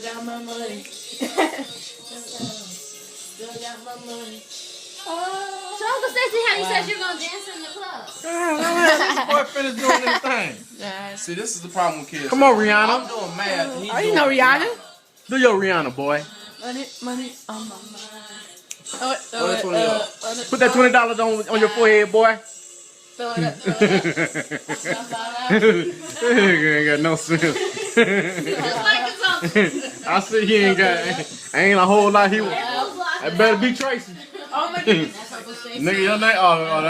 got my money. Still got my money. So Uncle Stacy, how you said you're gonna dance in the club? This boy finished doing this thing. See, this is the problem with kids. Come on, Rihanna. I'm doing math. He's Oh, you doing know Rihanna? Do your Rihanna, boy. Money on my mind. What is 20 up? Put that $20 on your forehead, boy. Throw it up, throw it up. Stuff all out. Ain't got no sense. Just like it's Uncle. I see he ain't got. Ain't a whole lot. That better be Tracy. Oh my goodness. That's Uncle Stacy. Nigga, your name. Oh,